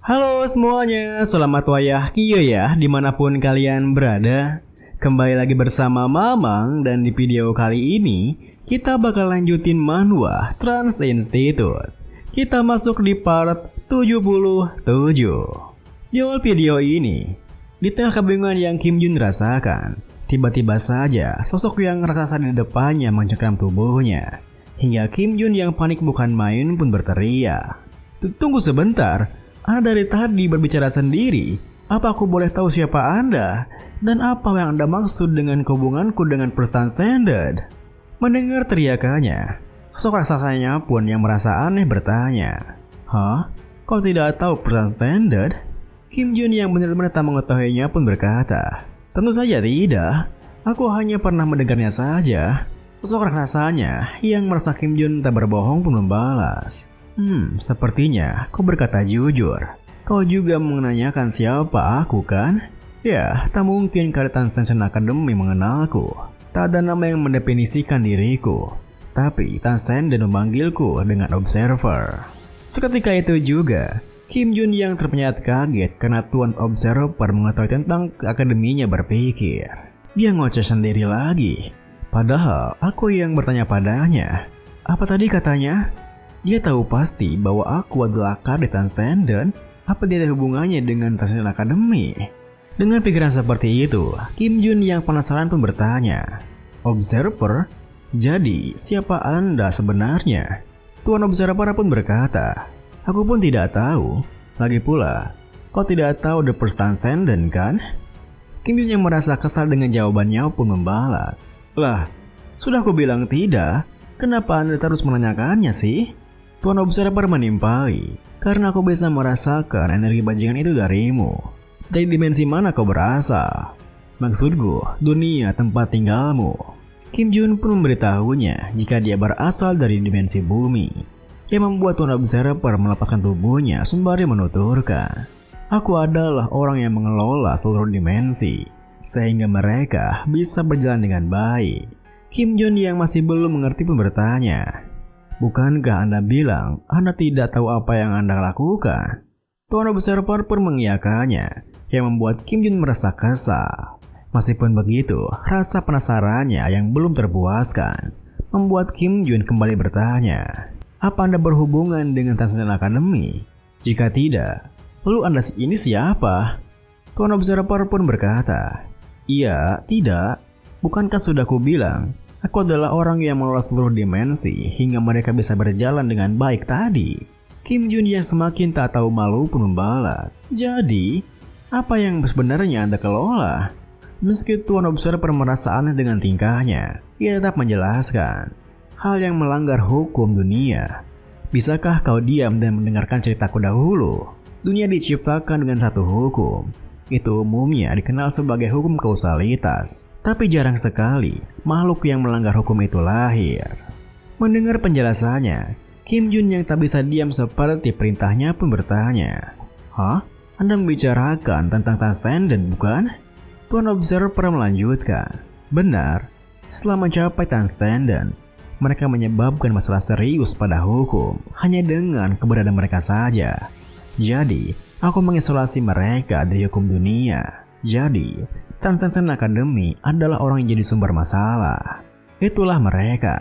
Halo semuanya, selamat wayah kieu ya dimanapun kalian berada. Kembali lagi bersama Mamang dan di video kali ini kita bakal lanjutin manhwa Trans Institute. Kita masuk di part 77. Di awal video ini, di tengah kebingungan yang Kim Jun rasakan, tiba-tiba saja sosok yang raksasa di depannya mencengkram tubuhnya. Hingga Kim Jun yang panik bukan main pun berteriak, "Tunggu sebentar. Anda dari tadi berbicara sendiri. Apa aku boleh tahu siapa Anda? Dan apa yang Anda maksud dengan hubunganku dengan perusahaan standar?" Mendengar teriakannya, sosok raksasanya pun yang merasa aneh bertanya, "Hah? Kau tidak tahu perusahaan standar?" Kim Jun yang benar-benar tak mengetahuinya pun berkata, "Tentu saja tidak. Aku hanya pernah mendengarnya saja." Sosok raksasanya yang merasa Kim Jun tak berbohong pun membalas, sepertinya kau berkata jujur. Kau juga menanyakan siapa aku kan? Ya, tak mungkin Karitan Sensei Academy mengenalku. Tak ada nama yang mendefinisikan diriku. Tapi Tansen dan memanggilku dengan Observer. Seketika itu juga, Kim Jun yang terpenyat kaget karena Tuan Observer mengetahui tentang akademinya berpikir, dia ngoceh sendiri lagi. Padahal aku yang bertanya padanya, apa tadi katanya? Dia tahu pasti bahwa aku adalah kadet Tansen dan apa dia ada hubungannya dengan Tansen Academy? Dengan pikiran seperti itu, Kim Jun yang penasaran pun bertanya, "Observer? Jadi siapa Anda sebenarnya?" Tuan Observer pun berkata, "Aku pun tidak tahu. Lagi pula, kau tidak tahu The First Transcendent kan?" Kim Jun yang merasa kesal dengan jawabannya pun membalas, "Lah, sudah aku bilang tidak. Kenapa Anda terus menanyakannya sih?" Tuan Observer menimpali, "Karena aku bisa merasakan energi bajingan itu darimu. Dari dimensi mana kau berasal? Maksudku, dunia tempat tinggalmu." Kim Jun pun memberitahunya jika dia berasal dari dimensi bumi. Yang membuat Tuan Observer melepaskan tubuhnya sembari menuturkan, "Aku adalah orang yang mengelola seluruh dimensi, sehingga mereka bisa berjalan dengan baik." Kim Jun yang masih belum mengerti pun bertanya, "Bukankah Anda bilang Anda tidak tahu apa yang Anda lakukan?" Tuan Observer pun mengiyakannya, yang membuat Kim Jun merasa kesal. Meskipun begitu, rasa penasarannya yang belum terpuaskan membuat Kim Jun kembali bertanya, "Apa Anda berhubungan dengan Tansen Academy? Jika tidak, lalu Anda ini siapa?" Tuan Observer pun berkata, "Iya, tidak. Bukankah sudah ku bilang, aku adalah orang yang mengelola seluruh dimensi hingga mereka bisa berjalan dengan baik tadi." Kim Jun yang semakin tak tahu malu pun membalas, "Jadi, apa yang sebenarnya Anda kelola?" Meski Tuan Observer merasa aneh dengan tingkahnya, ia tetap menjelaskan, "Hal yang melanggar hukum dunia. Bisakah kau diam dan mendengarkan ceritaku dahulu? Dunia diciptakan dengan satu hukum. Itu umumnya dikenal sebagai hukum kausalitas. Tapi jarang sekali makhluk yang melanggar hukum itu lahir." Mendengar penjelasannya, Kim Jun yang tak bisa diam seperti perintahnya pun bertanya, "Hah? Anda membicarakan tentang Transcendent bukan?" Tuan Observer melanjutkan, "Benar. Setelah mencapai Transcendence, mereka menyebabkan masalah serius pada hukum hanya dengan keberadaan mereka saja. Jadi, aku mengisolasi mereka dari hukum dunia. Jadi, Tansen Academy adalah orang yang jadi sumber masalah. Itulah mereka."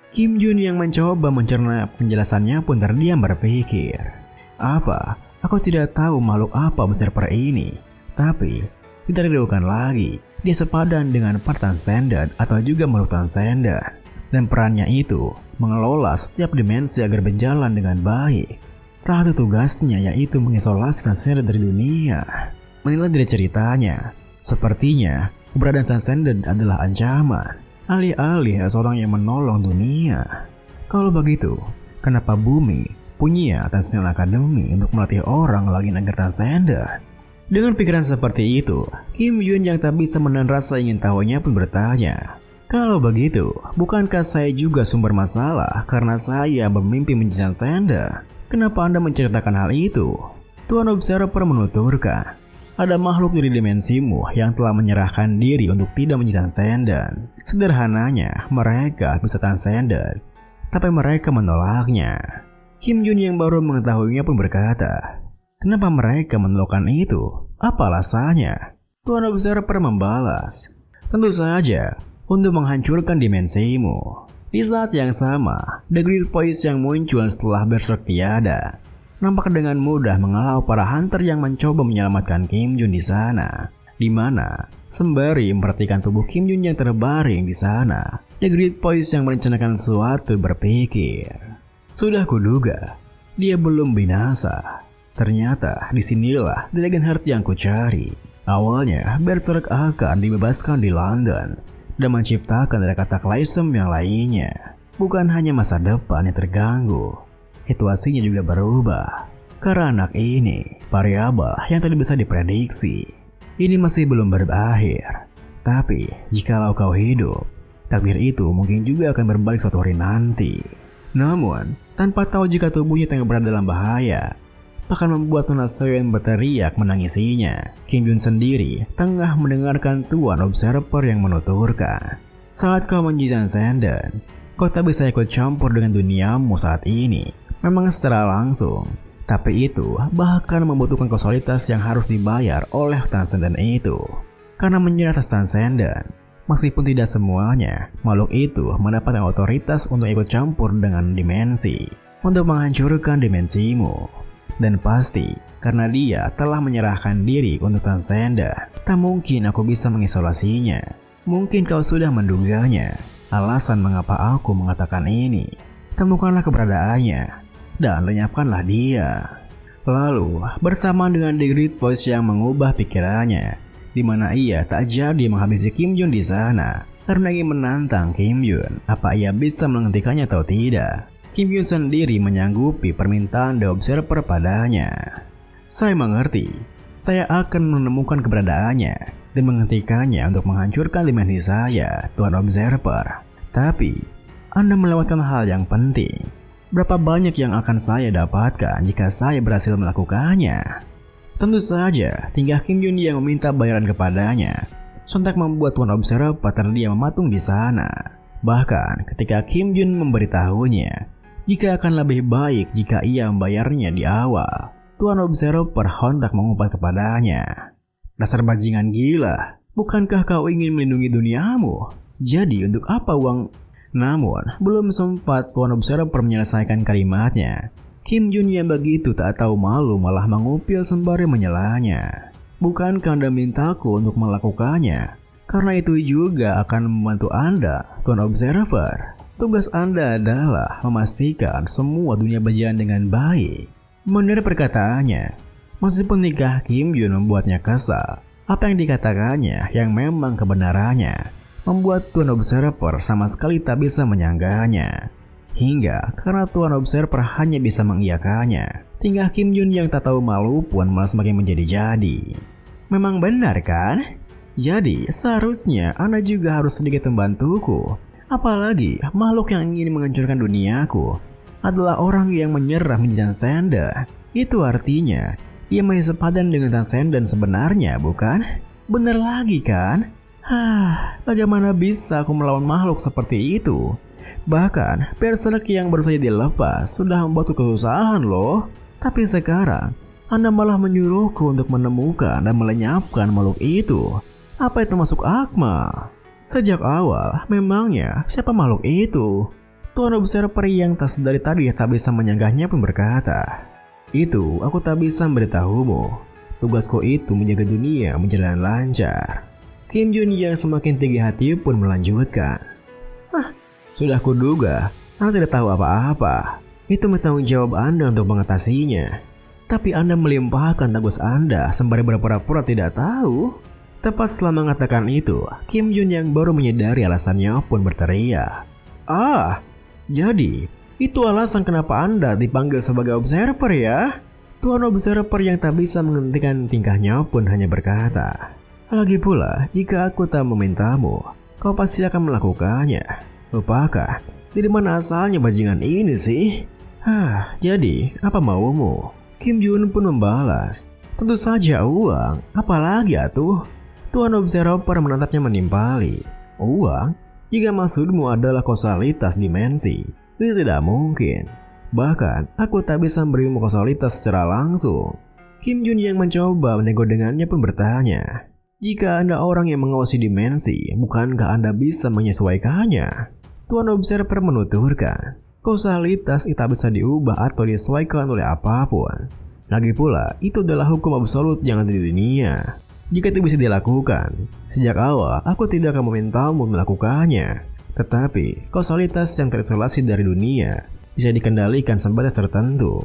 Kim Jun yang mencoba mencerna penjelasannya pun terdiam berpikir, "Apa? Aku tidak tahu makhluk apa Observer ini. Tapi, tidak diragukan lagi, dia sepadan dengan para Transcendent atau juga makhluk Transcendent. Dan perannya itu mengelola setiap dimensi agar berjalan dengan baik. Salah satu tugasnya yaitu mengisolasi Transcendent dari dunia." Menilai dari ceritanya, sepertinya keberadaan Transcendent adalah ancaman, alih-alih seorang yang menolong dunia. Kalau begitu, kenapa bumi punya Tansen Academy untuk melatih orang lagi agar Transcendent? Dengan pikiran seperti itu, Kim Jun yang tak bisa menahan rasa ingin tahunya pun bertanya, "Kalau begitu, bukankah saya juga sumber masalah karena saya bermimpi menjadi Transcendent? Kenapa Anda menceritakan hal itu?" Tuan Observer menuturkan, "Ada makhluk dari dimensimu yang telah menyerahkan diri untuk tidak menjadi Transcendent. Sederhananya, mereka bisa Transcendent, tapi mereka menolaknya." Kim Jun yang baru mengetahuinya pun berkata, Kenapa mereka melakukan itu? Apa alasannya? Tuan Observer membalas, tentu saja untuk menghancurkan dimensimu. Di saat yang sama, The Great Voice yang muncul setelah Berserk tiada nampak dengan mudah mengalau para hunter yang mencoba menyelamatkan Kim Jun di sana. Di mana sembari memperhatikan tubuh Kim Jun yang terbaring di sana, The Great Voice yang merencanakan sesuatu berpikir, sudah kuduga dia belum binasa. Ternyata disinilah Dragonheart yang kucari. Awalnya Berserk akan dibebaskan di London dan menciptakan dari kataklysm yang lainnya. Bukan hanya masa depan yang terganggu, situasinya juga berubah. Karena anak ini variabel yang tidak bisa diprediksi. Ini masih belum berakhir. Tapi jikalau kau hidup, takdir itu mungkin juga akan berbalik suatu hari nanti. Namun tanpa tahu jika tubuhnya tengah berada dalam bahaya, bahkan membuat Tuan Seoyeon berteriak menangisinya. Kim Jun sendiri tengah mendengarkan Tuan Observer yang menuturkan, saat kau menjadi Transcendent, kau tak bisa ikut campur dengan duniamu saat ini. Memang secara langsung, tapi itu bahkan membutuhkan kausalitas yang harus dibayar oleh Transcendent itu. Karena menjadi atas Transcendent, meskipun tidak semuanya, makhluk itu mendapatkan otoritas untuk ikut campur dengan dimensi, untuk menghancurkan dimensimu. Dan pasti, karena dia telah menyerahkan diri untuk Transcendent, tak mungkin aku bisa mengisolasinya. Mungkin kau sudah menduganya. Alasan mengapa aku mengatakan ini, temukanlah keberadaannya dan lenyapkanlah dia. Lalu, bersamaan dengan The Great Voice yang mengubah pikirannya, di mana ia tak jadi menghabisi Kim Jun di sana karena ingin menantang Kim Jun, apa ia bisa menghentikannya atau tidak. Kim Jun sendiri menyanggupi permintaan The Observer padanya. Saya mengerti, saya akan menemukan keberadaannya dan menghentikannya untuk menghancurkan dimensi saya, Tuan Observer. Tapi, Anda melewatkan hal yang penting. Berapa banyak yang akan saya dapatkan jika saya berhasil melakukannya? Tentu saja, tinggal Kim Jun yang meminta bayaran kepadanya. Sontak membuat Tuan Observer terdiam mematung di sana. Bahkan ketika Kim Jun memberitahunya jika akan lebih baik jika ia membayarnya di awal, Tuan Observer hontak mengumpat kepadanya, dasar bajingan gila, bukankah kau ingin melindungi duniamu? Jadi untuk apa uang? Namun belum sempat Tuan Observer menyelesaikan kalimatnya, Kim Jun yang begitu tak tahu malu malah mengupil sembari menyelanya. Bukankah Anda mintaku untuk melakukannya? Karena itu juga akan membantu Anda, Tuan Observer. Tugas Anda adalah memastikan semua dunia berjalan dengan baik. Mendengar perkataannya, meskipun nikah Kim Jun membuatnya kesal, apa yang dikatakannya yang memang kebenarannya membuat Tuan Observer sama sekali tak bisa menyanggahnya. Hingga karena Tuan Observer hanya bisa mengiyakannya, tinggal Kim Jun yang tak tahu malu pun malah semakin menjadi-jadi. Memang benar kan? Jadi seharusnya Anda juga harus sedikit membantuku. Apalagi makhluk yang ingin menghancurkan duniaku adalah orang yang menyerah menjadi Transcendent. Itu artinya ia masih sepadan dengan Transcendent sebenarnya, bukan? Benar lagi kan? Bagaimana bisa aku melawan makhluk seperti itu? Bahkan Berserk yang baru saja dilepas sudah membuatku kesusahan loh. Tapi sekarang Anda malah menyuruhku untuk menemukan dan melenyapkan makhluk itu. Apa itu masuk akal? Sejak awal, memangnya siapa makhluk itu? Tuan Observer yang tak sedari tadi tak bisa menyanggahnya pun berkata, itu aku tak bisa memberitahumu. Tugasku itu menjaga dunia berjalan lancar. Kim Jun yang semakin tinggi hati pun melanjutkan, sudah kuduga, Anda tidak tahu apa-apa. Itu bertanggung jawab Anda untuk mengatasinya. Tapi Anda melimpahkan tugas Anda sembari berpura-pura tidak tahu. Tepat setelah mengatakan itu, Kim Jun yang baru menyadari alasannya pun berteriak, jadi itu alasan kenapa Anda dipanggil sebagai Observer ya? Tuan Observer yang tak bisa menghentikan tingkahnya pun hanya berkata, lagi pula jika aku tak memintamu, kau pasti akan melakukannya. Lupakan, dari mana asalnya bajingan ini sih? Jadi apa maumu? Kim Jun pun membalas, tentu saja uang, apalagi atuh? Tuan Observer menatapnya menimpali. Uang? Jika maksudmu adalah kausalitas dimensi, itu tidak mungkin. Bahkan, aku tak bisa memberimu kausalitas secara langsung. Kim Jun yang mencoba menego dengannya pun bertanya, "Jika Anda orang yang mengawasi dimensi, bukankah Anda bisa menyesuaikannya?" Tuan Observer menuturkan, kausalitas tak bisa diubah atau disesuaikan oleh apapun. Lagi pula, itu adalah hukum absolut yang ada di dunia. Jika itu bisa dilakukan, sejak awal aku tidak akan memintamu melakukannya. Tetapi, kausalitas yang terisolasi dari dunia bisa dikendalikan sebatas tertentu.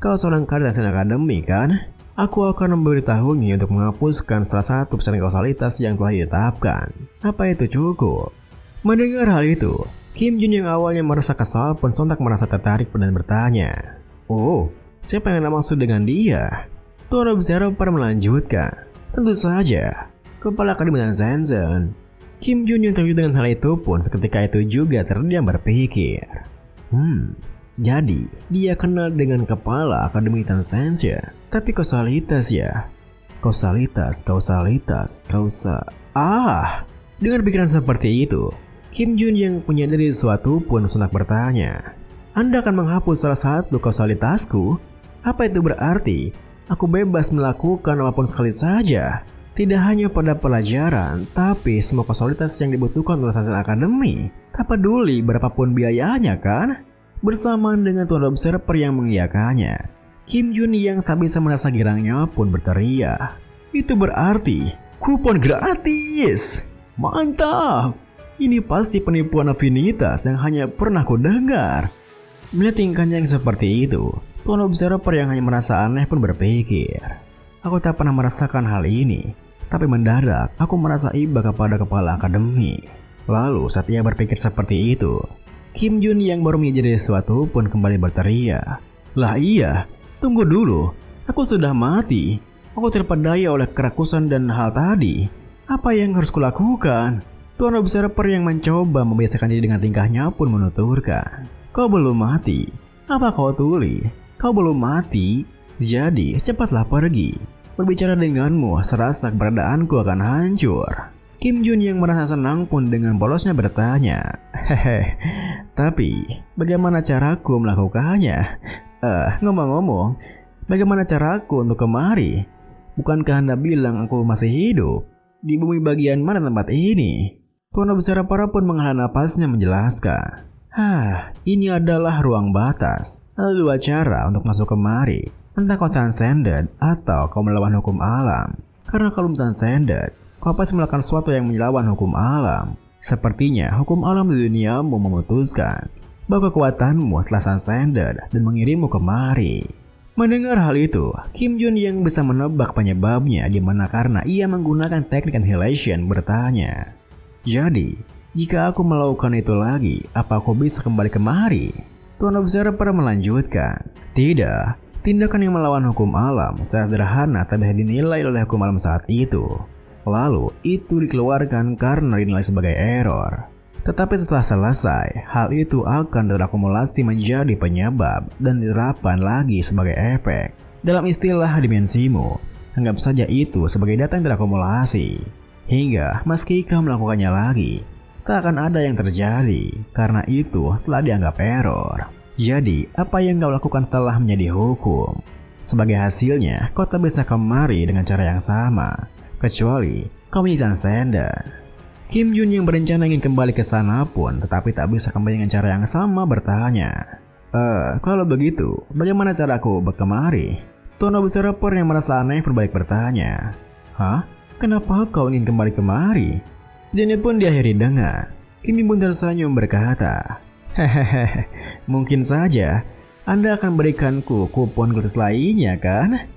Kalau seorang Kardashian Academy kan, aku akan memberitahunya untuk menghapuskan salah satu pesan kausalitas yang telah ditetapkan. Apa itu cukup? Mendengar hal itu, Kim Jun yang awalnya merasa kesal pun sontak merasa tertarik dan bertanya, "Oh, siapa yang Anda maksud dengan dia?" Tuan Observer melanjutkan, "Tentu saja, Kepala Akademi Shenzhen." Kim Jun yang terkejut dengan hal itu pun seketika itu juga terdiam berpikir. Jadi dia kenal dengan Kepala Akademi Shenzhen. Tapi kausalitas ya? Kausalitas. Dengan pikiran seperti itu, Kim Jun yang menyadari sesuatu pun sontak bertanya, "Anda akan menghapus salah satu kausalitasku? Apa itu berarti aku bebas melakukan apapun sekali saja? Tidak hanya pada pelajaran, tapi semua kausalitas yang dibutuhkan oleh Shenzhen Academy. Tak peduli berapapun biayanya kan?" Bersamaan dengan Tuan Observer yang mengiyakannya, Kim Jun yang tak bisa merasa girangnya pun berteriak, "Itu berarti kupon gratis! Mantap! Ini pasti penipuan afinitas yang hanya pernah ku dengar." Melihat tingkahnya yang seperti itu, Tuan Observer yang hanya merasa aneh pun berpikir, "Aku tak pernah merasakan hal ini." Tapi mendadak aku merasa iba kepada Kepala Akademi. Lalu saat ia berpikir seperti itu, Kim Jun yang baru menyadari sesuatu pun kembali berteriak, "Lah iya, tunggu dulu. Aku sudah mati. Aku terpedaya oleh kerakusan dan hal tadi. Apa yang harus kulakukan?" Tuan Observer yang mencoba membiasakan diri dengan tingkahnya pun menuturkan, "Kau belum mati. Apa kau tuli? Kau belum mati? Jadi cepatlah pergi. Berbicara denganmu serasa keberadaanku akan hancur." Kim Jun yang merasa senang pun dengan polosnya bertanya, "Tapi bagaimana caraku melakukannya? Ngomong-ngomong, bagaimana caraku untuk kemari? Bukankah Anda bilang aku masih hidup? Di bumi bagian mana tempat ini?" Tuan Observer pun menghela napasnya menjelaskan, "Ini adalah ruang batas. Ada dua cara untuk masuk kemari. Entah kau transcended atau kau melawan hukum alam. Karena kalau transcended, kau pasti melakukan sesuatu yang melawan hukum alam. Sepertinya hukum alam di duniamu memutuskan bahwa kekuatanmu telah transcended dan mengirimmu kemari." Mendengar hal itu, Kim Jun yang bisa menebak penyebabnya di mana karena ia menggunakan teknik annihilation bertanya, "Jadi, jika aku melakukan itu lagi, apa aku bisa kembali kemari?" Tuan Observer melanjutkan, "Tidak, tindakan yang melawan hukum alam secara sederhana tak bisa dinilai oleh hukum alam saat itu. Lalu, itu dikeluarkan karena dinilai sebagai error. Tetapi setelah selesai, hal itu akan terakumulasi menjadi penyebab dan diterapkan lagi sebagai efek. Dalam istilah dimensimu, anggap saja itu sebagai data yang terakumulasi. Hingga meski kau melakukannya lagi, tak akan ada yang terjadi karena itu telah dianggap error. Jadi, apa yang kau lakukan telah menjadi hukum. Sebagai hasilnya, kau tak bisa kemari dengan cara yang sama, kecuali kau menjadi transcendent." Kim Jun yang berencana ingin kembali ke sana pun tetapi tak bisa kembali dengan cara yang sama bertanya, Kalau begitu, bagaimana caraku berkemari?" Tuan Observer yang merasa aneh berbalik bertanya, Kenapa kau ingin kembali kemari?" Jadi pun diakhiri dengan Kim Jun tersenyum berkata, "Hehehe, mungkin saja Anda akan berikanku kupon gratis lainnya kan?"